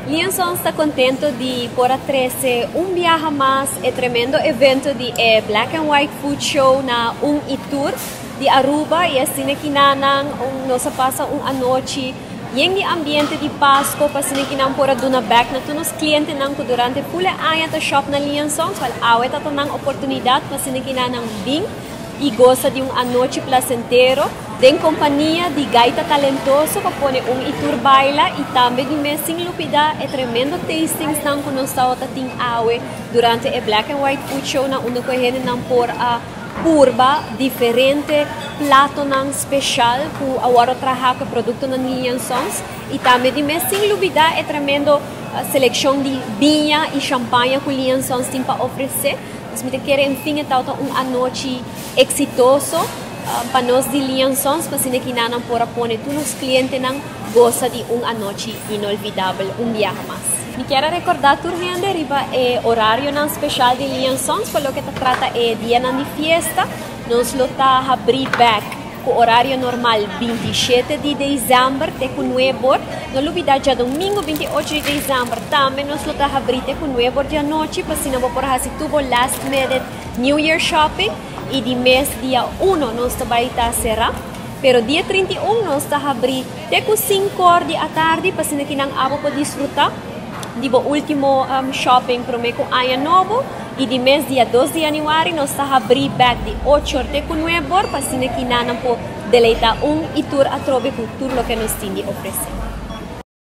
Liansons está contento de por trazer viaje mais tremendo evento de Black and White Food Show na tour de Aruba e assim que nós passa noite em ambiente de Páscoa para assim que por duna back na todos os clientes durante pula aya shop na Liansons wal awe ta nang oportunidade para assim que bing e gosta de noite placentero em companhia de gaita talentoso que põe tour baila e também de messing lupida e tremendo tastings nang kuno sa ting awe durante o Black and White Food Show na uno ko nang por a purba diferente plato nang special ku awaro traha que produto na Liansons e também de messing lupida e tremendo seleção de vinha e champanhe que Liansons tem para oferecer. Nós queremos enfim noite exitoso para nós de Liansons para assim que não por pôr todos os clientes não gosta de noite inolvidável, viaje mais. Me quero recordar tur gente riba horário não especial de Liansons, pelo que trata dia de fiesta, nós lo tá abrir back com horário normal 27 de dezembro até com 9 horas, no lubida já domingo 28 de dezembro também nós lo tá abrir até com 9 horas da noite para se não por se tuvo last minute New Year shopping e de mês dia 1 nós vai estar cerrado, pero dia 31 nós tá abrir até com 5 horas da tarde para se não que não abo para desfrutar de último shopping para me com ano novo. E de mês dia 2 de januário nós está abrir back de 8 até com 9 horas para assim que não por deleitar e tour a trove com tudo o que nos tem de oferecer.